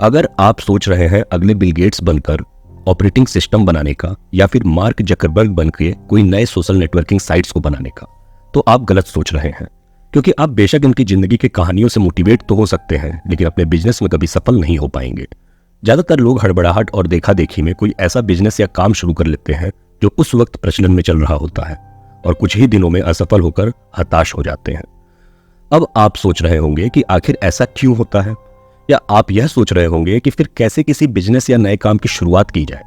अगर आप सोच रहे हैं अगले बिल गेट्स बनकर ऑपरेटिंग सिस्टम बनाने का या फिर मार्क जकरबर्ग बनकर कोई नए सोशल नेटवर्किंग साइट्स को बनाने का, तो आप गलत सोच रहे हैं। क्योंकि आप बेशक इनकी जिंदगी की कहानियों से मोटिवेट तो हो सकते हैं, लेकिन अपने बिजनेस में कभी सफल नहीं हो पाएंगे। ज्यादातर लोग हड़बड़ाहट और देखा देखी में कोई ऐसा बिजनेस या काम शुरू कर लेते हैं जो उस वक्त प्रचलन में चल रहा होता है और कुछ ही दिनों में असफल होकर हताश हो जाते हैं। अब आप सोच रहे होंगे कि आखिर ऐसा क्यों होता है, या आप यह सोच रहे होंगे कि फिर कैसे किसी बिजनेस या नए काम की शुरुआत की जाए।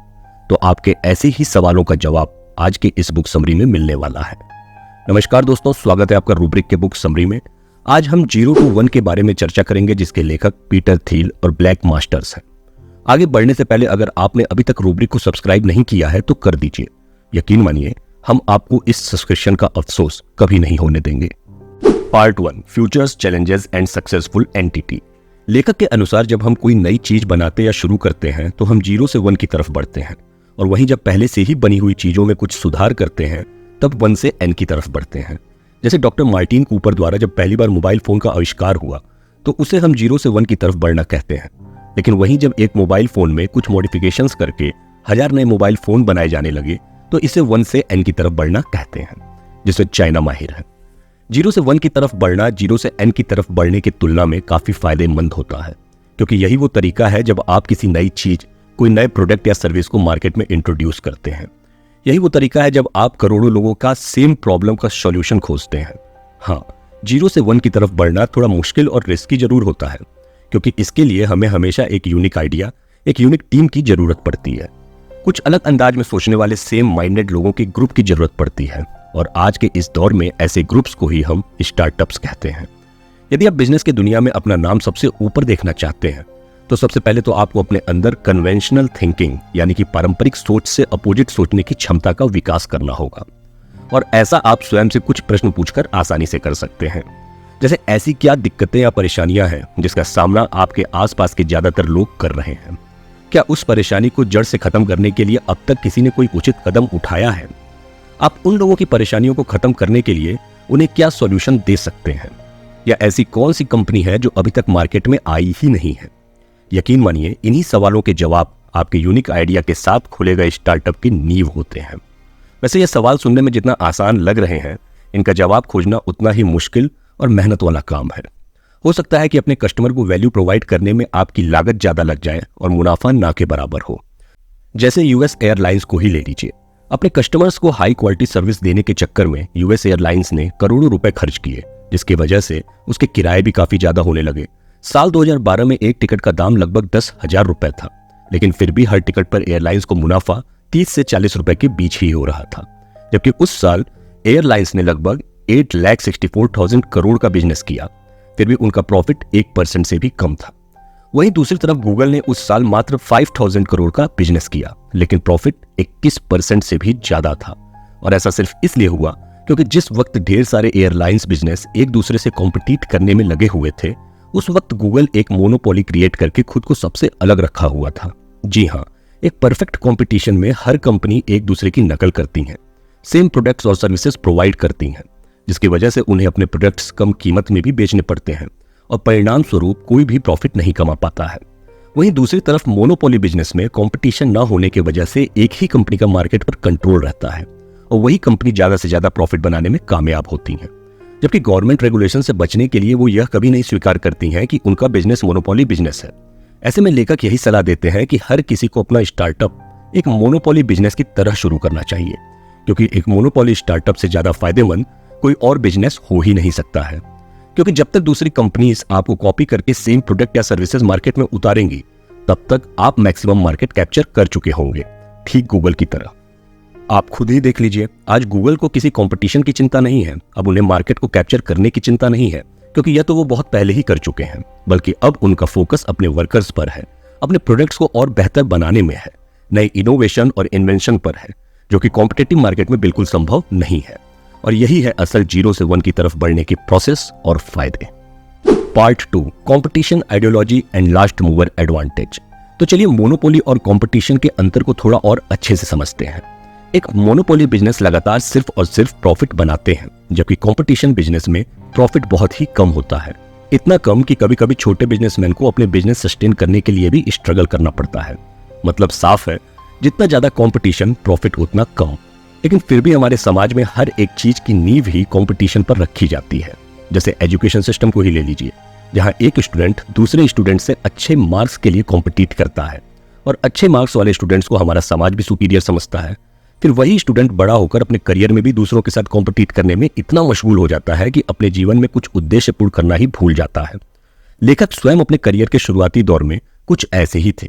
तो आपके ऐसे ही सवालों का जवाब आज के इस बुक समरी में मिलने वाला है। नमस्कार दोस्तों, स्वागत है आपका रूब्रिक के बुक समरी में। आज हम 0 to 1 के बारे में चर्चा करेंगे, जिसके लेखक पीटर थियल और ब्लैक मास्टर्स हैं। आगे बढ़ने से पहले अगर आपने अभी तक रूब्रिक को सब्सक्राइब नहीं किया है तो कर दीजिए। यकीन मानिए, हम आपको इस सब्सक्रिप्शन का अफसोस कभी नहीं होने देंगे। Part 1, futures, challenges and successful entity. लेखक के अनुसार जब हम कोई नई चीज बनाते या शुरू करते हैं तो हम 0 से 1 की तरफ बढ़ते हैं, और वहीं जब पहले से ही बनी हुई चीजों में कुछ सुधार करते हैं तब 1 से n की तरफ बढ़ते हैं। जैसे डॉक्टर मार्टिन कूपर द्वारा जब पहली बार मोबाइल फोन का आविष्कार हुआ तो उसे हम 0 से 1 की तरफ बढ़ना कहते हैं, लेकिन वहीं जब एक मोबाइल फोन में कुछ मॉडिफिकेशंस करके 1000 नए मोबाइल फोन बनाए जाने लगे तो इसे 1 से n की तरफ बढ़ना कहते हैं, जिससे चाइना माहिर है। 0 से 1 की तरफ बढ़ना 0 से n की तरफ बढ़ने की तुलना में काफी फायदेमंद होता है, क्योंकि यही वो तरीका है जब आप किसी नई चीज, कोई नए प्रोडक्ट या सर्विस को मार्केट में इंट्रोड्यूस करते हैं। यही वो तरीका है जब आप करोड़ों लोगों का सेम प्रॉब्लम का सॉल्यूशन खोजते हैं। हाँ, 0 से 1 की तरफ बढ़ना थोड़ा मुश्किल और रिस्की जरूर होता है, क्योंकि इसके लिए हमें हमेशा एक यूनिक आइडिया, एक यूनिक टीम की जरूरत पड़ती है। कुछ अलग अंदाज में सोचने वाले सेम माइंडेड लोगों के ग्रुप की जरूरत पड़ती है, और आज के इस दौर में ऐसे ग्रुप्स को ही हम स्टार्टअप्स कहते हैं। यदि आप बिजनेस की दुनिया में अपना नाम सबसे ऊपर देखना चाहते हैं तो सबसे पहले तो आपको अपने अंदर कन्वेंशनल थिंकिंग, यानी कि पारंपरिक सोच से अपोजिट सोचने की क्षमता का विकास करना होगा। और ऐसा आप स्वयं से कुछ प्रश्न पूछकर आसानी से कर सकते हैं, जैसे ऐसी क्या दिक्कतें या परेशानियां हैं जिसका सामना आपके आसपास के ज्यादातर लोग कर रहे हैं। क्या उस परेशानी को जड़ से खत्म करने के लिए अब तक किसी ने कोई उचित कदम उठाया है? आप उन लोगों की परेशानियों को खत्म करने के लिए उन्हें क्या सॉल्यूशन दे सकते हैं? या ऐसी कौन सी कंपनी है जो अभी तक मार्केट में आई ही नहीं है? यकीन मानिए, इन्हीं सवालों के जवाब आपके यूनिक आइडिया के साथ खुले गए स्टार्टअप की नींव होते हैं। वैसे ये सवाल सुनने में जितना आसान लग रहे हैं, इनका जवाब खोजना उतना ही मुश्किल और मेहनत वाला काम है। हो सकता है कि अपने कस्टमर को वैल्यू प्रोवाइड करने में आपकी लागत ज्यादा लग जाए और मुनाफा ना के बराबर हो। जैसे यूएस एयरलाइंस को ही ले लीजिए। अपने कस्टमर्स को हाई क्वालिटी सर्विस देने के चक्कर में यूएस एयरलाइंस ने करोड़ों रुपए खर्च किए, जिसकी वजह से उसके किराए भी काफी ज्यादा होने लगे। साल 2012 में एक टिकट का दाम लगभग 10,000 रुपए था, लेकिन फिर भी हर टिकट पर एयरलाइंस को मुनाफा 30 से 40 रुपए के बीच ही हो रहा था। जबकि उस साल एयरलाइंस ने लगभग 8,64,000 करोड़ का बिजनेस किया, फिर भी उनका प्रॉफिट 1% से भी कम था। वहीं दूसरी तरफ गूगल ने उस साल मात्र 5,000 करोड़ का बिजनेस किया, लेकिन प्रॉफिट 21% से भी ज्यादा था। और ऐसा सिर्फ इसलिए हुआ क्योंकि जिस वक्त ढेर सारे एयरलाइंस बिजनेस एक दूसरे से कॉम्पिटिट करने में लगे हुए थे, उस वक्त गूगल एक मोनोपोली क्रिएट करके खुद को सबसे अलग रखा हुआ था। जी हाँ, एक परफेक्ट कॉम्पिटिशन में हर कंपनी एक दूसरे की नकल करती है, सेम प्रोडक्ट्स और सर्विसेज प्रोवाइड करती हैं, जिसकी वजह से उन्हें अपने प्रोडक्ट्स कम कीमत में भी बेचने पड़ते हैं, और परिणाम स्वरूप कोई भी प्रॉफिट नहीं कमा पाता है। वहीं दूसरी तरफ मोनोपोली बिजनेस में कंपटीशन ना होने की वजह से एक ही कंपनी का मार्केट पर कंट्रोल रहता है, और वही कंपनी ज्यादा से ज्यादा प्रॉफिट बनाने में कामयाब होती है। जबकि गवर्नमेंट रेगुलेशन से बचने के लिए वो यह कभी नहीं स्वीकार करती हैं कि उनका बिजनेस मोनोपोली बिजनेस है। ऐसे में लेखक यही सलाह देते हैं कि हर किसी को अपना स्टार्टअप एक मोनोपोली बिजनेस की तरह शुरू करना चाहिए, क्योंकि एक मोनोपोली स्टार्टअप से ज्यादा फायदेमंद कोई और बिजनेस हो ही नहीं सकता है। क्योंकि जब तक दूसरी कंपनीज आपको कॉपी करके सेम प्रोडक्ट या सर्विसेज मार्केट में उतारेंगी, तब तक आप मैक्सिमम मार्केट कैप्चर कर चुके होंगे, ठीक गूगल की तरह। आप खुद ही देख लीजिए, आज गूगल को किसी कंपटीशन की चिंता नहीं है। अब उन्हें मार्केट को कैप्चर करने की चिंता नहीं है, क्योंकि यह तो वो बहुत पहले ही कर चुके हैं, बल्कि अब उनका फोकस अपने वर्कर्स पर है, अपने प्रोडक्ट्स को और बेहतर बनाने में है, नए इनोवेशन और इन्वेंशन पर है, जो कि कॉम्पिटिटिव मार्केट में बिल्कुल संभव नहीं है। और यही है असल 0 से 1 की तरफ बढ़ने की प्रोसेस और फायदे। Part 2, competition, ideology and last mover advantage. तो चलिए मोनोपोली और कंपटीशन के अंतर को थोड़ा और अच्छे से समझते हैं। एक मोनोपोली बिजनेस लगातार सिर्फ और सिर्फ प्रॉफिट बनाते हैं, जबकि कंपटीशन बिजनेस में प्रॉफिट बहुत ही कम होता है। इतना कम कि कभी कभी छोटे बिजनेसमैन को अपने बिजनेस सस्टेन करने के लिए भी स्ट्रगल करना पड़ता है। मतलब साफ है, जितना ज्यादा कंपटीशन प्रॉफिट उतना कम। लेकिन फिर भी हमारे समाज में हर एक चीज की नींव ही कंपटीशन पर रखी जाती है। जैसे एजुकेशन सिस्टम को ही ले लीजिए, जहां एक स्टूडेंट दूसरे स्टूडेंट से अच्छे मार्क्स के लिए कॉम्पिटिट करता है और अच्छे मार्क्स वाले स्टूडेंट्स को हमारा समाज भी सुपीरियर समझता है। फिर वही स्टूडेंट बड़ा होकर अपने करियर में भी दूसरों के साथ कॉम्पिटिट करने में इतना मशगूल हो जाता है कि अपने जीवन में कुछ उद्देश्य पूर्ण करना ही भूल जाता है। लेखक स्वयं अपने करियर के शुरुआती दौर में कुछ ऐसे ही थे।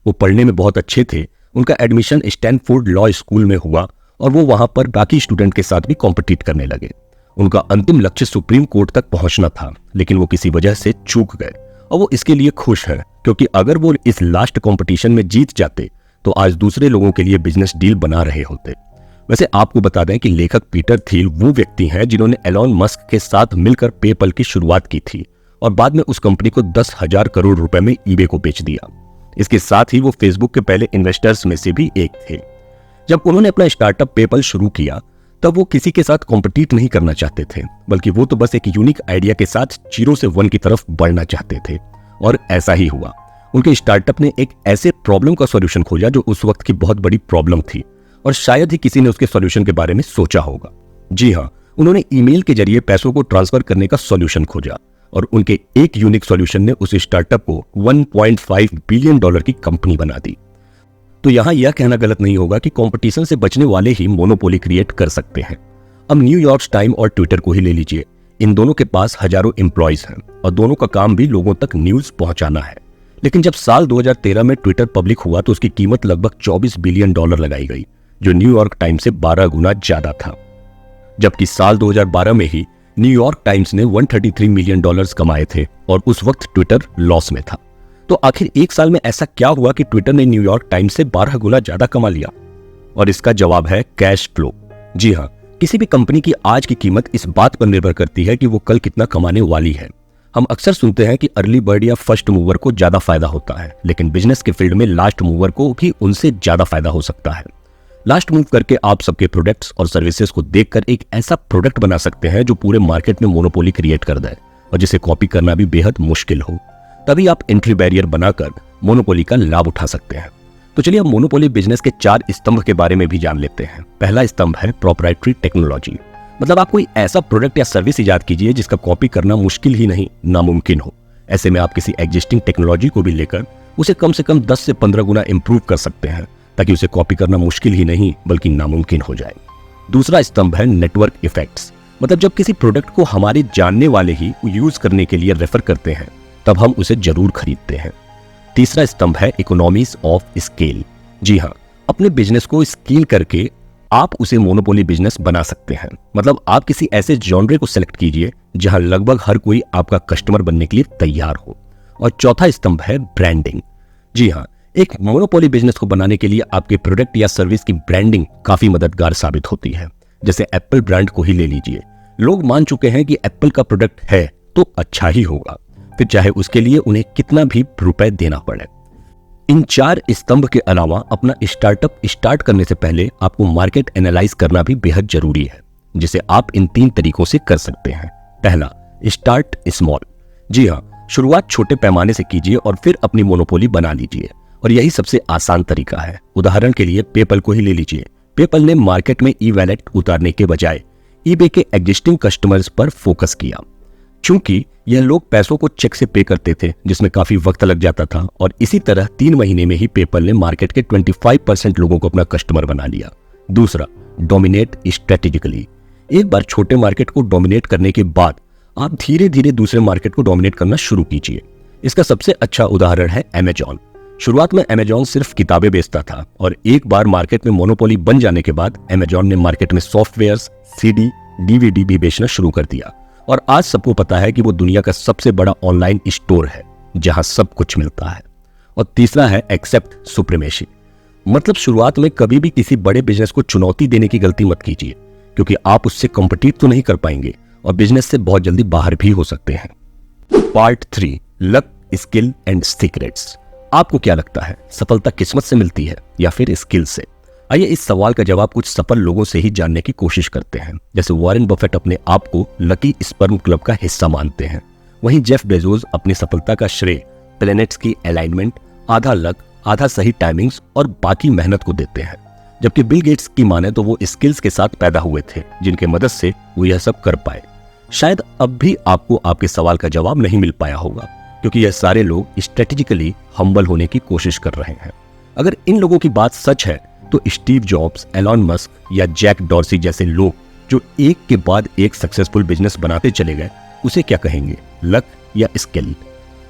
वो पढ़ने में बहुत अच्छे थे, उनका एडमिशन स्टैनफोर्ड लॉ स्कूल में हुआ और वो वहां पर बाकी स्टूडेंट के साथ भी कॉम्पिटिट करने लगे। उनका अंतिम लक्ष्य सुप्रीम कोर्ट तक पहुंचना था, लेकिन वो किसी वजह से चूक गए और वो इसके लिए खुश हैं, क्योंकि अगर वो इस लास्ट कंपटीशन में जीत जाते तो आज दूसरे लोगों के लिए बिजनेस डील बना रहे होते। वैसे आपको बता दें कि लेखक पीटर थिल वो व्यक्ति हैं जिन्होंने एलॉन मस्क के साथ मिलकर पेपल की शुरुआत की थी और बाद में उस कंपनी को 10,000 करोड़ रुपए में ईबे को बेच दिया। इसके साथ ही वो फेसबुक के पहले इन्वेस्टर्स में से भी एक थे। जब उन्होंने अपना स्टार्टअप पेपल शुरू किया तब वो किसी के साथ कॉम्पिटिट नहीं करना चाहते थे, बल्कि वो तो बस एक यूनिक आइडिया के साथ 0 से 1 की तरफ बढ़ना चाहते थे। और ऐसा ही हुआ। उनके स्टार्टअप ने एक ऐसे प्रॉब्लम का सॉल्यूशन खोजा जो उस वक्त की बहुत बड़ी प्रॉब्लम थी और शायद ही किसी ने उसके सॉल्यूशन के बारे में सोचा होगा। जी हाँ, उन्होंने ईमेल के जरिए पैसों को ट्रांसफर करने का सॉल्यूशन खोजा और उनके एक यूनिक सॉल्यूशन ने उस स्टार्टअप को $1.5 बिलियन की कंपनी बना दी। तो यहां यह कहना गलत नहीं होगा कि कंपटीशन से बचने वाले ही मोनोपोली क्रिएट कर सकते हैं। अब न्यूयॉर्क टाइम और ट्विटर को ही ले लीजिए। इन दोनों के पास हजारों एम्प्लॉयज हैं और दोनों का काम भी लोगों तक न्यूज पहुंचाना है। लेकिन जब साल 2013 में ट्विटर पब्लिक हुआ तो उसकी कीमत लगभग $24 बिलियन लगाई गई, जो न्यूयॉर्क टाइम्स से 12 गुना ज्यादा था। जबकि साल 2012 में ही न्यूयॉर्क टाइम्स ने $133 मिलियन कमाए थे और उस वक्त ट्विटर लॉस में था। तो आखिर एक साल में ऐसा क्या हुआ कि ट्विटर ने न्यूयॉर्क टाइम्स से 12 गुना ज्यादा कमा लिया? और इसका जवाब है कैश फ्लो। जी हाँ, किसी भी कंपनी की आज की कीमत इस बात पर निर्भर करती है कि वो कल कितना कमाने वाली है। हम अक्सर सुनते हैं कि अर्ली बर्ड या फर्स्ट मूवर को ज्यादा फायदा होता है, लेकिन बिजनेस के फील्ड में लास्ट मूवर को भी उनसे ज्यादा फायदा हो सकता है। लास्ट मूव करके आप सबके प्रोडक्ट्स और सर्विसेज को देखकर एक ऐसा प्रोडक्ट बना सकते हैं जो पूरे मार्केट में मोनोपोली क्रिएट कर दे और जिसे कॉपी करना भी बेहद मुश्किल हो। तभी आप एंट्री बैरियर बनाकर मोनोपोली का लाभ उठा सकते हैं। तो चलिए अब मोनोपोली बिजनेस के 4 स्तंभ के बारे में भी जान लेते हैं। पहला स्तंभ है प्रोप्राइटरी टेक्नोलॉजी। मतलब आप कोई ऐसा प्रोडक्ट या सर्विस इजाद कीजिए जिसका कॉपी करना मुश्किल ही नहीं, नामुमकिन हो। ऐसे में आप किसी एग्जिस्टिंग टेक्नोलॉजी को भी लेकर उसे कम से कम 10 से 15 गुना इंप्रूव कर सकते हैं, ताकि उसे कॉपी करना मुश्किल ही नहीं बल्कि नामुमकिन हो जाए। दूसरा स्तंभ है नेटवर्क इफेक्ट्स। मतलब जब किसी प्रोडक्ट को हमारे जानने वाले ही यूज करने के लिए रेफर करते हैं तब हम उसे जरूर खरीदते हैं। तीसरा स्तंभ है इकोनॉमीज ऑफ स्केल। जी हाँ, अपने बिजनेस को स्केल करके आप उसे मोनोपोली बिजनेस बना सकते हैं। मतलब आप किसी ऐसे जॉनरे को सेलेक्ट कीजिए जहां लगभग हर कोई आपका कस्टमर बनने के लिए तैयार हो। और चौथा स्तंभ है ब्रांडिंग। जी हाँ, एक मोनोपोली बिजनेस को बनाने के लिए आपके प्रोडक्ट या सर्विस की ब्रांडिंग काफी मददगार साबित होती है। जैसे एप्पल ब्रांड को ही ले लीजिए। लोग मान चुके हैं कि एप्पल का प्रोडक्ट है तो अच्छा ही होगा, फिर चाहे उसके लिए उन्हें कितना भी रुपए देना पड़े। इन 4 स्तंभ के अलावा अपना स्टार्टअप स्टार्ट करने से पहले आपको मार्केट एनालाइज करना भी बेहद जरूरी है, जिसे आप इन 3 तरीकों से कर सकते हैं। पहला, स्टार्ट स्मॉल। जी हाँ, शुरुआत छोटे पैमाने से कीजिए और फिर अपनी मोनोपोली बना लीजिए, और यही सबसे आसान तरीका है। उदाहरण के लिए पेपल को ही ले लीजिए। पेपल ने मार्केट में ई वैलेट उतारने के बजाय ईबे के एग्जिस्टिंग कस्टमर्स पर फोकस किया। चूंकि यह लोग पैसों को चेक से पे करते थे, जिसमें काफी वक्त लग जाता था, और इसी तरह 3 महीने में ही पेपल ने मार्केट के 25% लोगों को अपना कस्टमर बना लिया। दूसरा, डोमिनेट स्ट्रेटेजिकली। एक बार छोटे मार्केट को डोमिनेट करने के बाद आप धीरे धीरे दूसरे मार्केट को डोमिनेट करना शुरू कीजिए। इसका सबसे अच्छा उदाहरण है अमेजॉन। शुरुआत में अमेजॉन सिर्फ किताबें बेचता था, और एक बार मार्केट में मोनोपोली बन जाने के बाद अमेजॉन ने मार्केट में सॉफ्टवेयर्स, सीडी, डीवीडी भी बेचना शुरू कर दिया। और आज सबको पता है कि वो दुनिया का सबसे बड़ा ऑनलाइन स्टोर है जहां सब कुछ मिलता है। और तीसरा है एक्सेप्ट सुप्रीमेसी। मतलब शुरुआत में कभी भी किसी बड़े बिजनेस को चुनौती देने की गलती मत कीजिए, क्योंकि आप उससे कॉम्पिटिट तो नहीं कर पाएंगे और बिजनेस से बहुत जल्दी बाहर भी हो सकते हैं। Part 3, luck, skill and secrets. आपको क्या लगता है, सफलता किस्मत से मिलती है या फिर स्किल से? आइए इस सवाल का जवाब कुछ सफल लोगों से ही जानने की कोशिश करते हैं। जैसे वॉरेन बफेट अपने आप को लकी स्पर्म क्लब का हिस्सा मानते हैं। वहीं जेफ बेजोस अपनी सफलता का श्रेय प्लैनेट्स की अलाइनमेंट, आधा लक, आधा सही टाइमिंग्स और बाकी मेहनत को देते हैं। जबकि बिल गेट्स की माने तो वो स्किल्स के साथ पैदा हुए थे जिनके मदद से वो यह सब कर पाए। शायद अब भी आपको आपके सवाल का जवाब नहीं मिल पाया होगा, क्योंकि यह सारे लोग स्ट्रेटेजिकली हम्बल होने की कोशिश कर रहे हैं। अगर इन लोगों की बात सच है तो स्टीव जॉब्स, एलॉन मस्क या जैक डॉर्सी जैसे लोग जो एक के बाद एक सक्सेसफुल बिजनेस बनाते चले गए, उसे क्या कहेंगे, लक या स्किल?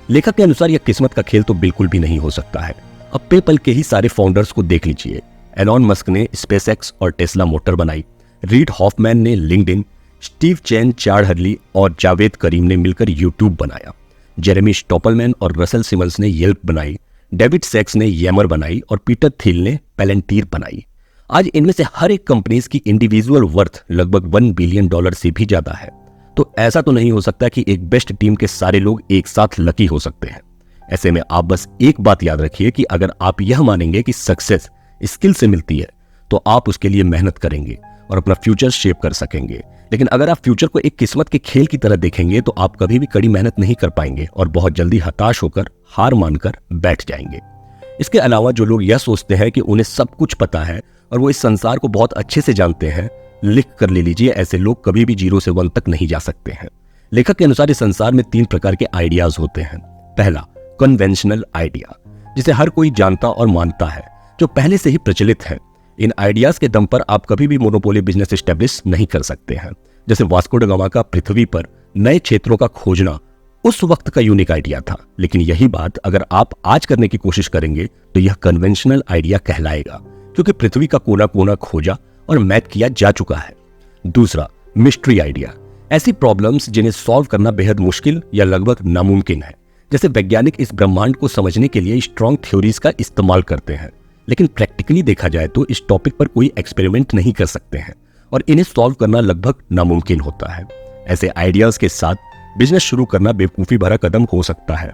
लेखक के अनुसार यह किस्मत का खेल तो बिल्कुल भी नहीं हो सकता है। अब पेपल के ही सारे फाउंडर्स को देख लीजिए। एलॉन मस्क ने स्पेसएक्स और टेस्ला मोटर बनाई, रीड हॉफमैन ने लिंक्डइन, स्टीव चैन, चार्ड हर्ली और जावेद करीम ने मिलकर यूट्यूब बनाया, जेरेमी स्टॉपलमैन और रसल सिमन्स ने येल्प बनाई, डेविड सैक्स ने यैमर बनाई और पीटर थिल ने पैलेंटीर बनाई। आज इनमें से हर एक कंपनीज की इंडिविजुअल वर्थ लगभग $1 बिलियन से भी ज्यादा है। तो ऐसा तो नहीं हो सकता कि एक बेस्ट टीम के सारे लोग एक साथ लकी हो सकते हैं। ऐसे में आप बस एक बात याद रखिए कि अगर आप यह मानेंगे कि सक्सेस स्किल से मिलती है तो आप उसके लिए मेहनत करेंगे और अपना फ्यूचर शेप कर सकेंगे। लेकिन अगर आप फ्यूचर को एक किस्मत के खेल की तरह देखेंगे तो आप कभी भी कड़ी मेहनत नहीं कर पाएंगे और बहुत जल्दी हताश होकर हार मानकर बैठ जाएंगे। इसके अलावा जो लोग यह सोचते हैं कि उन्हें सब कुछ पता है और वो इस संसार को बहुत अच्छे से जानते हैं, लिख कर ले लीजिए, ऐसे लोग कभी भी 0 से 1 तक नहीं जा सकते हैं। लेखक के अनुसार इस संसार में 3 प्रकार के आइडियाज होते हैं। पहला, कन्वेंशनल आइडिया, जिसे हर कोई जानता और मानता है, जो पहले से ही प्रचलित है। इन आइडियाज के दम पर आप कभी भी मोनोपोली बिजनेस एस्टेब्लिश नहीं कर सकते हैं। जैसे वास्को ड गामा का पृथ्वी पर नए क्षेत्रों का खोजना उस वक्त का यूनिक आइडिया था, लेकिन यही बात अगर आप आज करने की कोशिश करेंगे तो यह कन्वेंशनल आइडिया कहलाएगा, क्योंकि पृथ्वी का कोना कोना खोजा और मैप किया जा चुका है। दूसरा, मिस्ट्री आइडिया, ऐसी प्रॉब्लम्स जिन्हें सॉल्व करना बेहद मुश्किल या लगभग नामुमकिन है। जैसे वैज्ञानिक इस ब्रह्मांड को समझने के लिए स्ट्रॉन्ग थ्योरीज का इस्तेमाल करते हैं, लेकिन प्रैक्टिकली देखा जाए तो इस टॉपिक पर कोई एक्सपेरिमेंट नहीं कर सकते हैं और इन्हें सॉल्व करना लगभग नामुमकिन होता है। ऐसे आइडियाज के साथ बिजनेस शुरू करना बेवकूफी भरा कदम हो सकता है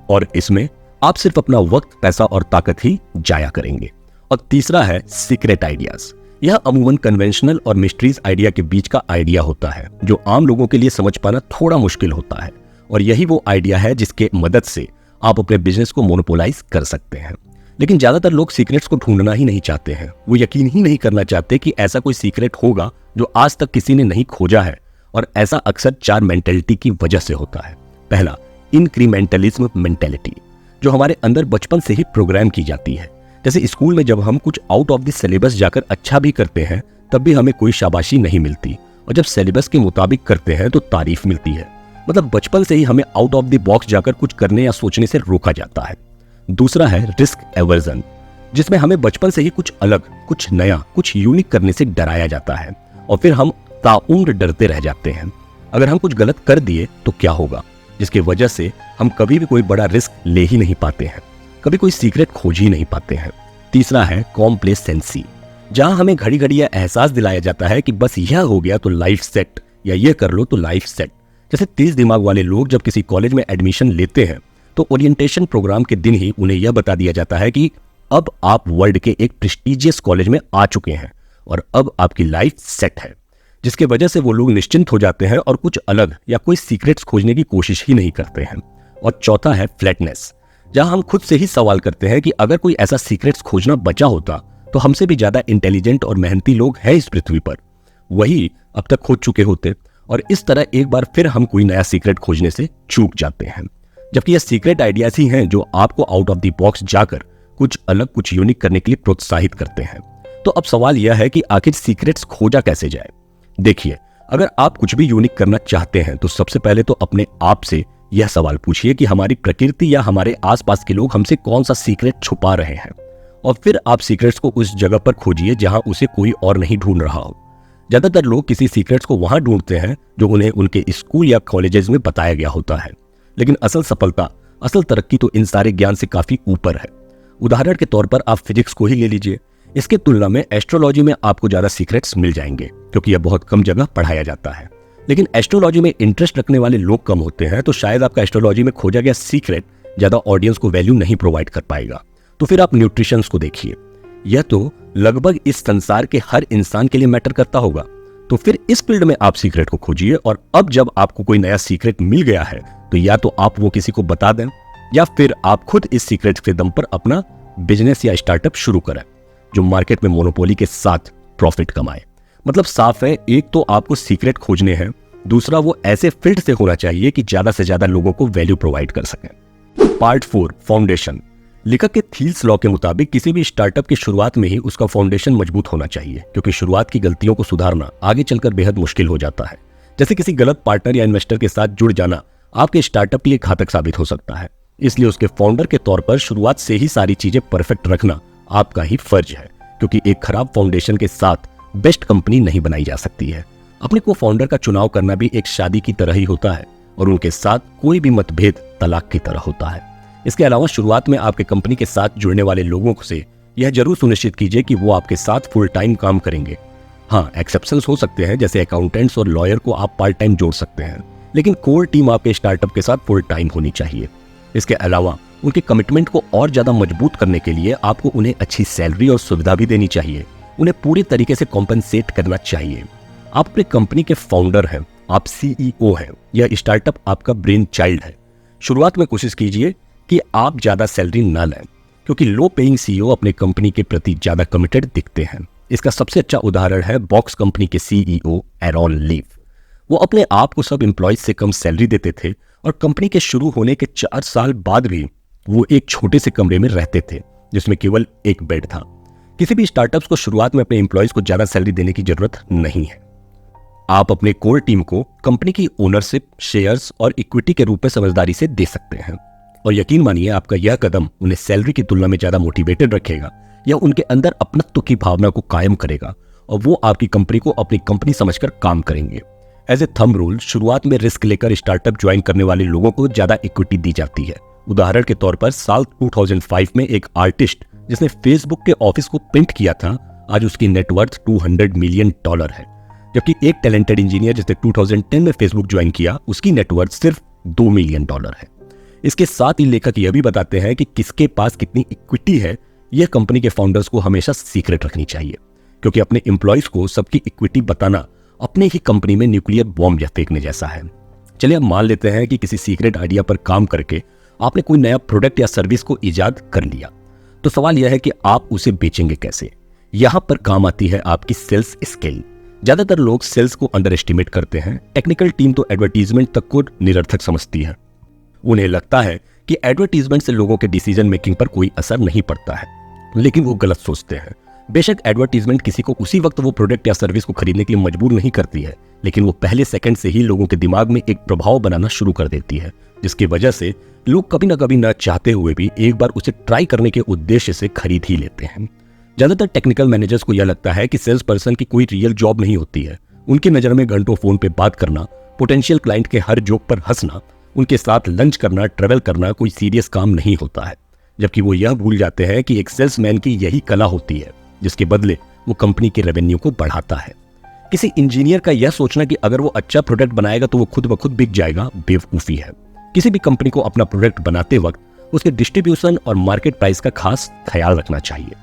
और इसमें आप सिर्फ अपना वक्त, पैसा और ताकत ही जाया करेंगे। और तीसरा है सीक्रेट आइडियाज। यह अमूमन कन्वेंशनल और मिस्ट्रीज आइडिया के बीच का आइडिया होता है, जो आम लोगों के लिए समझ पाना थोड़ा मुश्किल होता है, और यही वो आइडिया है जिसके मदद से आप अपने बिजनेस को मोनोपोलाइज कर सकते हैं। लेकिन ज्यादातर लोग सीक्रेट्स को ढूंढना ही नहीं चाहते हैं। वो यकीन ही नहीं करना चाहते कि ऐसा कोई सीक्रेट होगा जो आज तक किसी ने नहीं खोजा है, और ऐसा अक्सर 4 मेंटेलिटी की वजह से होता है। पहला, इंक्रीमेंटलिज्म मेंटेलिटी, जो हमारे अंदर बचपन से ही प्रोग्राम की जाती है। जैसे स्कूल में जब हम कुछ आउट ऑफ द सिलेबस जाकर अच्छा भी करते हैं तब भी हमें कोई शाबाशी नहीं मिलती, और जब सिलेबस के मुताबिक करते हैं तो तारीफ मिलती है। मतलब बचपन से ही हमें आउट ऑफ द बॉक्स जाकर कुछ करने या सोचने से रोका जाता है। दूसरा है रिस्क एवर्जन, जिसमें हमें बचपन से ही कुछ अलग, कुछ नया, कुछ यूनिक करने से डराया जाता है और फिर हम ताउम्र डरते रह जाते हैं। अगर हम कुछ गलत कर दिए तो क्या होगा, जिसकी वजह से हम कभी भी कोई बड़ा रिस्क ले ही नहीं पाते हैं, कभी कोई सीक्रेट खोज ही नहीं पाते हैं। तीसरा है कॉम्प्लेसेंसी, जहां हमें घड़ी घड़ी यह एहसास दिलाया जाता है कि बस यह हो गया तो लाइफ सेट, या यह कर लो तो लाइफ सेट। जैसे तेज दिमाग वाले लोग जब किसी कॉलेज में एडमिशन लेते हैं तो ओरिएंटेशन प्रोग्राम के दिन ही उन्हें यह बता दिया जाता है कि अब आप वर्ल्ड के एक प्रेस्टीजियस कॉलेज में आ चुके हैं और अब आपकी लाइफ सेट है, जिसके वजह से वो लोग निश्चिंत हो जाते हैं और कुछ अलग या कोई सीक्रेट्स खोजने की कोशिश ही नहीं करते हैं। और चौथा है फ्लैटनेस, जहां हम खुद से ही सवाल करते हैं कि अगर कोई ऐसा सीक्रेट्स खोजना बचा होता तो हमसे भी ज्यादा इंटेलिजेंट और मेहनती लोग हैं इस पृथ्वी पर, वही अब तक खोज चुके होते, और इस तरह एक बार फिर हम कोई नया सीक्रेट खोजने से चूक जाते हैं। जबकि ये सीक्रेट आइडियाज ही हैं जो आपको आउट ऑफ द बॉक्स जाकर कुछ अलग, कुछ यूनिक करने के लिए प्रोत्साहित करते हैं। तो अब सवाल यह है कि आखिर सीक्रेट्स खोजा कैसे जाए। देखिए, अगर आप कुछ भी यूनिक करना चाहते हैं तो सबसे पहले तो अपने आप से यह सवाल पूछिए कि हमारी प्रकृति या हमारे आसपास के लोग हमसे कौन सा सीक्रेट छुपा रहे हैं, और फिर आप सीक्रेट्स को उस जगह पर खोजिए जहां उसे कोई और नहीं ढूंढ रहा हो। ज्यादातर लोग किसी सीक्रेट्स को वहां ढूंढते हैं जो उन्हें उनके स्कूल या कॉलेजेस में बताया गया होता है, लेकिन असल सफलता, असल तरक्की तो इन सारे ज्ञान से काफी ऊपर है। उदाहरण के तौर पर आप फिजिक्स को ही ले लीजिए। इसके तुलना में एस्ट्रोलॉजी में आपको ज्यादा सीक्रेट्स मिल जाएंगे क्योंकि यह बहुत कम जगह पढ़ाया जाता है। लेकिन एस्ट्रोलॉजी में इंटरेस्ट रखने वाले लोग कम होते हैं, तो शायद आपका एस्ट्रोलॉजी में खोजा गया सीक्रेट ज्यादा ऑडियंस को वैल्यू नहीं प्रोवाइड कर पाएगा। तो फिर आप न्यूट्रिशंस को देखिए, यह तो लगभग इस संसार के हर इंसान के लिए मैटर करता होगा। तो फिर इस फील्ड में आप सीक्रेट को खोजिए, और अब जब आपको कोई नया सीक्रेट मिल गया है तो या तो आप वो किसी को बता दें या फिर आप खुद इस सीक्रेट के दम पर अपना बिजनेस या स्टार्टअप शुरू करें जो मार्केट में मोनोपोली के साथ प्रॉफिट कमाए। मतलब साफ है, एक तो आपको सीक्रेट खोजने हैं, दूसरा वो ऐसे फील्ड से होना चाहिए कि ज्यादा से ज्यादा लोगों को वैल्यू प्रोवाइड कर सकें। Part 4, foundation. लेखक के थील्स लॉ के मुताबिक किसी भी स्टार्टअप की शुरुआत में ही उसका फाउंडेशन मजबूत होना चाहिए, क्योंकि शुरुआत की गलतियों को सुधारना आगे चलकर बेहद मुश्किल हो जाता है। जैसे किसी गलत पार्टनर या इन्वेस्टर के साथ जुड़ जाना आपके स्टार्टअप के लिए घातक साबित हो सकता है। इसलिए उसके फाउंडर के तौर पर शुरुआत से ही सारी चीजें परफेक्ट रखना आपका ही फर्ज है, क्योंकि एक खराब फाउंडेशन के साथ बेस्ट कंपनी नहीं बनाई जा सकती है। अपने को फाउंडर का चुनाव करना भी एक शादी की तरह ही होता है, और उनके साथ कोई भी मतभेद तलाक की तरह होता है। इसके अलावा शुरुआत में आपके कंपनी के साथ जुड़ने वाले लोगों से यह जरूर सुनिश्चित कीजिए कि वो आपके साथ फुल टाइम काम करेंगे। हाँ, एक्सेप्शंस हो सकते हैं, जैसे अकाउंटेंट्स और लॉयर को आप पार्ट टाइम जोड़ सकते हैं, लेकिन कोर टीम आपके स्टार्टअप के साथ फुल टाइम होनी चाहिए। इसके अलावा उनके कमिटमेंट को और ज्यादा मजबूत करने के लिए आपको उन्हें अच्छी सैलरी और सुविधा भी देनी चाहिए। उन्हें पूरी तरीके से कॉम्पेंसेट करना चाहिए। आप अपनी कंपनी के फाउंडर हैं, आप CEO हैं, यह स्टार्टअप आपका ब्रेन चाइल्ड है। शुरुआत में कोशिश कीजिए कि आप ज्यादा सैलरी ना लें, क्योंकि लो पेइंग CEO अपने कंपनी के प्रति ज्यादा कमिटेड दिखते हैं। इसका सबसे अच्छा उदाहरण है बॉक्स कंपनी के CEO एरॉन लीव। वो अपने आप को सब एम्प्लॉयज से कम सैलरी देते थे, और कंपनी के शुरू होने के 4 साल बाद भी वो एक छोटे से कमरे में रहते थे जिसमें केवल एक बेड था। किसी भी स्टार्टअप्स को शुरुआत में अपने एम्प्लॉयज को ज्यादा सैलरी देने की जरूरत नहीं है। आप अपने कोर टीम को कंपनी की ओनरशिप, शेयर्स और इक्विटी के रूप में समझदारी से दे सकते हैं, और यकीन मानिए आपका यह कदम उन्हें सैलरी की तुलना में ज्यादा मोटिवेटेड रखेगा या उनके अंदर अपनत्व की भावना को कायम करेगा, और वो आपकी कंपनी को अपनी कंपनी समझकर काम करेंगे। एज ए थंब रूल, शुरुआत में रिस्क लेकर स्टार्टअप ज्वाइन करने वाले लोगों को ज्यादा इक्विटी दी जाती है। उदाहरण के तौर पर साल 2005 में एक आर्टिस्ट जिसने फेसबुक के ऑफिस को पेंट किया था, आज उसकी नेटवर्थ $200 मिलियन है, जबकि एक टैलेंटेड इंजीनियर जिसने 2010 में फेसबुक ज्वाइन किया, उसकी नेटवर्थ सिर्फ $2 मिलियन है। इसके साथ ही लेखक यह भी बताते हैं कि किसके पास कितनी इक्विटी है, यह कंपनी के फाउंडर्स को हमेशा सीक्रेट रखनी चाहिए, क्योंकि अपने एम्प्लॉयज को सबकी इक्विटी बताना अपने ही कंपनी में न्यूक्लियर बॉम्ब या फेंकने जैसा है। चलिए अब मान लेते हैं कि किसी सीक्रेट आइडिया पर काम करके आपने कोई नया प्रोडक्ट या सर्विस को इजाद कर लिया, तो सवाल यह है कि आप उसे बेचेंगे कैसे। यहां पर काम आती है आपकी सेल्स स्किल। ज्यादातर लोग सेल्स को अंडर एस्टिमेट करते हैं। टेक्निकल टीम तो एडवर्टीजमेंट तक को निरर्थक समझती है। उन्हें लगता है कि एडवर्टीजमेंट से लोगों के डिसीजन मेकिंग पर कोई असर नहीं पड़ता है, लेकिन वो गलत सोचते हैं। बेशक एडवर्टीजमेंट किसी को उसी वक्त वो प्रोडक्ट या सर्विस को खरीदने के लिए मजबूर नहीं करती है, लेकिन वो पहले सेकंड से ही लोगों के दिमाग में एक प्रभाव बनाना शुरू कर देती है, जिसकी वजह से लोग कभी ना चाहते हुए भी एक बार उसे ट्राई करने के उद्देश्य से खरीद ही लेते हैं। ज्यादातर टेक्निकल मैनेजर्स को यह लगता है कि सेल्स पर्सन की कोई रियल जॉब नहीं होती है। उनकी नजर में घंटों फोन पे बात करना, पोटेंशियल क्लाइंट के हर जोक पर हंसना, उनके साथ लंच करना, ट्रेवल करना कोई सीरियस काम नहीं होता है, जबकि वो यह भूल जाते हैं कि एक सेल्समैन की यही कला होती है जिसके बदले वो कंपनी के रेवेन्यू को बढ़ाता है। किसी इंजीनियर का यह सोचना कि अगर वो अच्छा प्रोडक्ट बनाएगा तो वो खुद ब खुद बिक जाएगा, बेवकूफी है। किसी भी कंपनी को अपना प्रोडक्ट बनाते वक्त उसके डिस्ट्रीब्यूशन और मार्केट प्राइस का खास ख्याल रखना चाहिए।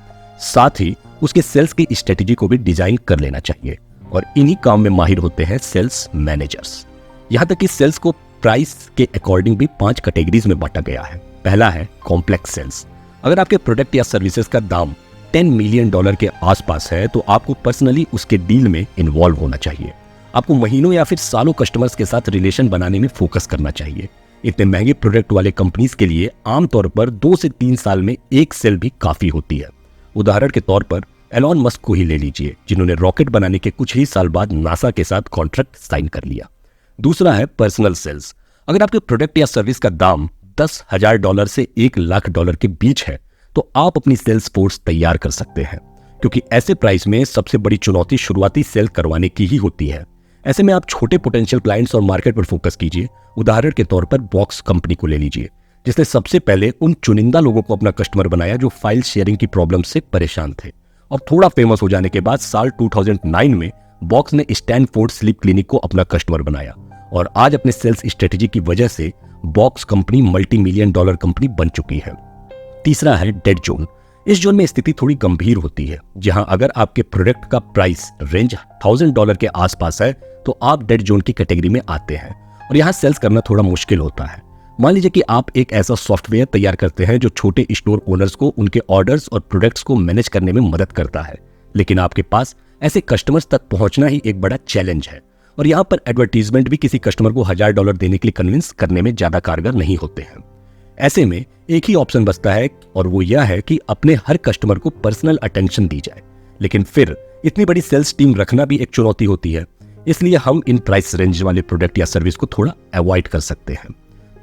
साथ ही उसके सेल्स की स्ट्रेटेजी को भी डिजाइन कर लेना चाहिए, और इन्हीं काम में माहिर होते हैं सेल्स मैनेजर्स। यहां तक कि सेल्स को प्राइस के अकॉर्डिंग भी 5 कैटेगरीज में बांटा गया है। पहला है कॉम्प्लेक्स सेल्स। अगर आपके प्रोडक्ट या सर्विसेज का दाम $10 मिलियन के आसपास है तो आपको पर्सनली उसके डील में इन्वॉल्व होना चाहिए। आपको महीनों या फिर सालों कस्टमर्स के साथ रिलेशन बनाने में फोकस करना चाहिए। इतने महंगे प्रोडक्ट वाले कंपनीज के लिए आमतौर पर 2 से 3 साल में एक सेल भी काफी होती है। उदाहरण के तौर पर एलॉन मस्क को ही ले लीजिए, जिन्होंने रॉकेट बनाने के कुछ ही साल बाद नासा के साथ कॉन्ट्रैक्ट साइन कर लिया। दूसरा है पर्सनल सेल्स। अगर आपके प्रोडक्ट या सर्विस का दाम $10,000 से $1 लाख के बीच है तो आप अपनी सेल्स फोर्स तैयार कर सकते हैं, क्योंकि ऐसे प्राइस में सबसे बड़ी चुनौती शुरुआती सेल करवाने की ही होती है। ऐसे में आप छोटे पोटेंशियल क्लाइंट्स और मार्केट पर फोकस कीजिए। उदाहरण के तौर पर बॉक्स कंपनी को ले लीजिए, जिसने सबसे पहले उन चुनिंदा लोगों को अपना कस्टमर बनाया जो फाइल शेयरिंग की प्रॉब्लम से परेशान थे। और थोड़ा फेमस हो जाने के बाद साल 2009 में बॉक्स ने स्टैनफोर्ड स्लीप क्लिनिक को अपना कस्टमर बनाया, और आज अपने सेल्स स्ट्रेटेजी की वजह से बॉक्स कंपनी $multi-million कंपनी बन चुकी है। तीसरा है डेड जोन। इस जोन में स्थिति थोड़ी गंभीर होती है, जहां अगर आपके प्रोडक्ट का प्राइस रेंज $1000 के आसपास है तो आप डेड जोन की कैटेगरी में आते हैं और यहां सेल्स करना थोड़ा मुश्किल होता है। मान लीजिए कि आप एक ऐसा सॉफ्टवेयर तैयार करते हैं जो छोटे स्टोर ओनर्स को उनके ऑर्डर्स और प्रोडक्ट्स को मैनेज करने में मदद करता है, लेकिन आपके पास ऐसे कस्टमर्स तक पहुंचना ही एक बड़ा चैलेंज है और यहाँ पर एडवर्टीजमेंट भी किसी कस्टमर को $1000 देने के लिए कन्विंस करने में ज्यादा कारगर नहीं होते हैं। ऐसे में एक ही ऑप्शन बचता है और वो यह है कि अपने हर कस्टमर को पर्सनल अटेंशन दी जाए, लेकिन फिर इतनी बड़ी सेल्स टीम रखना भी एक चुनौती होती है, इसलिए हम इन प्राइस रेंज वाले प्रोडक्ट या सर्विस को थोड़ा अवॉइड कर सकते हैं।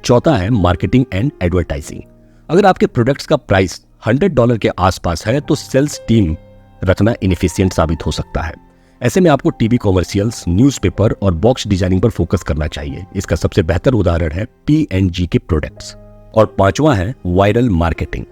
चौथा है मार्केटिंग एंड एडवर्टाइजिंग। अगर आपके प्रोडक्ट्स का प्राइस $100 के आसपास है तो सेल्स टीम रखना इनएफिशिएंट साबित हो सकता है। ऐसे में आपको टीवी कॉमर्शियल्स, न्यूज़पेपर और बॉक्स डिजाइनिंग पर फोकस करना चाहिए। इसका सबसे बेहतर उदाहरण है P&G के प्रोडक्ट्स। और पांचवा है वायरल मार्केटिंग,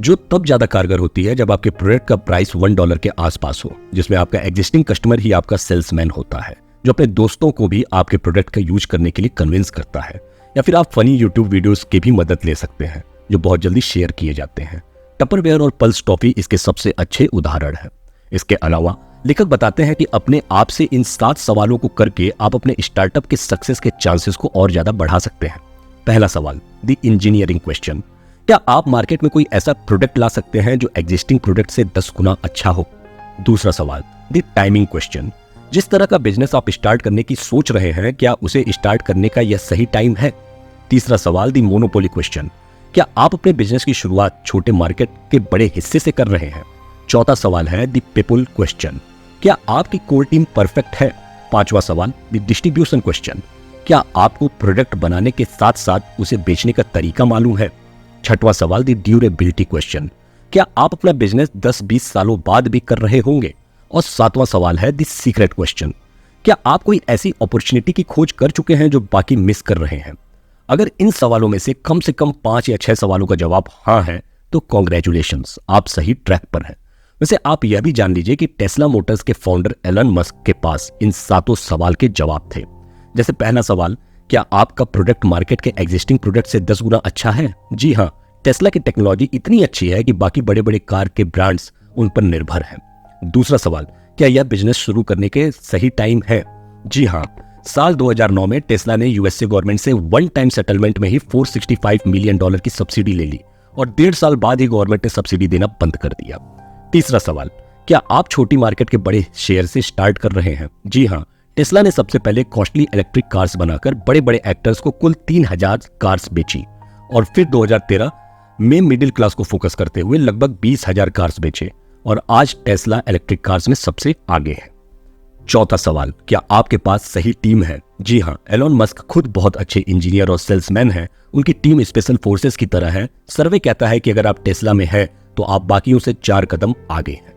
जो तब ज्यादा कारगर होती है जब आपके प्रोडक्ट का प्राइस $1 के आसपास हो, जिसमें आपका एग्जिस्टिंग कस्टमर ही आपका सेल्समैन होता है, जो अपने दोस्तों को भी आपके प्रोडक्ट का यूज करने के लिए कन्विंस करता है। या फिर आप फनी यूट्यूब वीडियोस की भी मदद ले सकते हैं जो बहुत जल्दी शेयर किए जाते हैं। टपरवेयर और पल्स टॉफी इसके सबसे अच्छे उदाहरण हैं। इसके अलावा लेखक बताते हैं कि अपने आप से इन 7 सवालों को करके आप अपने स्टार्टअप के सक्सेस के चांसेस को और ज्यादा बढ़ा सकते हैं। पहला सवाल, द इंजीनियरिंग क्वेश्चन। क्या आप मार्केट में कोई ऐसा प्रोडक्ट ला सकते हैं जो एग्जिस्टिंग प्रोडक्ट से 10 गुना अच्छा हो? दूसरा सवाल, द टाइमिंग क्वेश्चन। जिस तरह का बिजनेस आप स्टार्ट करने की सोच रहे हैं, क्या उसे स्टार्ट करने का यह सही टाइम है? तीसरा सवाल, द मोनोपोली क्वेश्चन। क्या आप अपने बिजनेस की शुरुआत छोटे मार्केट के बड़े हिस्से से कर रहे हैं? चौथा सवाल है द पीपल क्वेश्चन। क्या आपकी कोर टीम परफेक्ट है? पांचवा सवाल, द डिस्ट्रीब्यूशन क्वेश्चन। क्या आपको प्रोडक्ट बनाने के साथ साथ उसे बेचने का तरीका मालूम है? छठवां सवाल, द ड्यूरेबिलिटी क्वेश्चन। क्या आप अपना बिजनेस 10-20 सालों बाद भी कर रहे होंगे? और सातवां सवाल है द सीक्रेट क्वेश्चन। क्या आप कोई ऐसी अपॉर्चुनिटी की खोज कर चुके हैं जो बाकी मिस कर रहे हैं? अगर इन सवालों में से कम 5 या 6 सवालों का जवाब हाँ है तो कॉन्ग्रेचुलेशंस, आप सही ट्रैक पर हैं। वैसे आप यह भी जान लीजिए कि टेस्ला मोटर्स के फाउंडर एलन मस्क के पास इन 7 सवाल के जवाब थे। जैसे पहला सवाल, क्या आपका प्रोडक्ट मार्केट के एग्जिस्टिंग प्रोडक्ट से 10 गुना अच्छा है? जी हाँ, टेस्ला की टेक्नोलॉजी इतनी अच्छी है कि बाकी बड़े बड़े कार के ब्रांड्स उन पर निर्भर हैं। दूसरा सवाल, क्या यह बिजनेस शुरू करने के सही टाइम है? जी हाँ, साल 2009 में टेस्ला ने यूएसए गवर्नमेंट से वन टाइम सेटलमेंट में ही $465 मिलियन की सब्सिडी ले ली और 1.5 साल बाद ही गवर्नमेंट ने सब्सिडी देना बंद कर दिया। तीसरा सवाल, क्या आप छोटी मार्केट के बड़े शेयर से स्टार्ट कर रहे हैं? जी हाँ, टेस्ला ने सबसे पहले कॉस्टली इलेक्ट्रिक कार्स बनाकर बड़े बड़े एक्टर्स को कुल 3000 कार्स बेची और फिर 2013 में मिडिल क्लास को फोकस करते हुए लगभग 20,000 कार्स बेचे और आज टेस्ला इलेक्ट्रिक कार्स में सबसे आगे है। चौथा सवाल, क्या आपके पास सही टीम है? जी हाँ, एलोन मस्क खुद बहुत अच्छे इंजीनियर और सेल्समैन हैं। उनकी टीम स्पेशल फोर्सेस की तरह है। सर्वे कहता है कि अगर आप टेस्ला में है तो आप बाकियों से 4 कदम आगे हैं।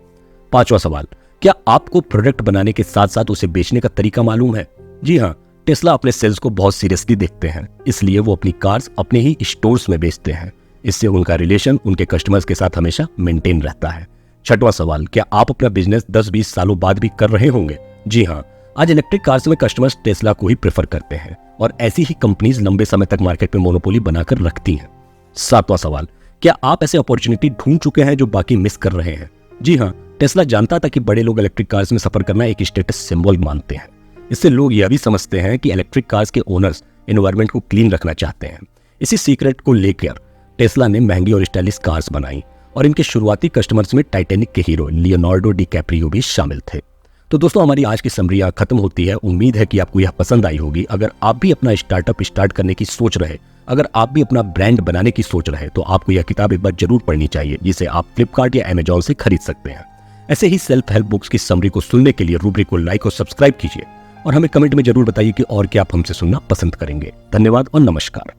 पांचवा सवाल, क्या आपको प्रोडक्ट बनाने के साथ साथ उसे बेचने का तरीका मालूम है? जी हाँ, टेस्ला अपने सेल्स को बहुत सीरियसली देखते हैं, इसलिए वो अपनी कार्स अपने ही स्टोर्स में बेचते हैं। इससे उनका रिलेशन उनके कस्टमर्स के साथ हमेशा मेंटेन रहता है। छठवां सवाल, क्या आप अपना बिजनेस 10-20 सालों बाद भी कर रहे होंगे? जी हाँ, आज इलेक्ट्रिक कार्स में कस्टमर्स टेस्ला को ही प्रेफर करते हैं और ऐसी ही कंपनीज लंबे समय तक मार्केट में मोनोपोली बनाकर रखती हैं। सातवां सवाल, क्या आप ऐसे अपॉर्चुनिटी ढूंढ चुके हैं जो बाकी मिस कर रहे हैं? जी हाँ, टेस्ला जानता था कि बड़े लोग इलेक्ट्रिक कार्स में सफर करना एक स्टेटस सिंबल मानते हैं। इससे लोग यह भी समझते हैं कि इलेक्ट्रिक कार्स के ओनर्स एनवायरनमेंट को क्लीन रखना चाहते हैं। इसी सीक्रेट को लेकर टेस्ला ने महंगी और स्टाइलिश कार्स बनाई और इनके शुरुआती कस्टमर्स में टाइटैनिक के हीरो लियोनार्डो डिकैप्रियो भी शामिल थे। तो दोस्तों, हमारी आज की समरी यहाँ खत्म होती है। उम्मीद है कि आपको यह पसंद आई होगी। अगर आप भी अपना स्टार्टअप स्टार्ट करने की सोच रहे, अगर आप भी अपना ब्रांड बनाने की सोच रहे तो आपको यह किताब एक बार जरूर पढ़नी चाहिए, जिसे आप फ्लिपकार्ट या अमेजॉन से खरीद सकते हैं। ऐसे ही सेल्फ हेल्प बुक्स की समरी को सुनने के लिए रूब्रिक को लाइक और सब्सक्राइब कीजिए और हमें कमेंट में जरूर बताइए कि और क्या आप हमसे सुनना पसंद करेंगे। धन्यवाद और नमस्कार।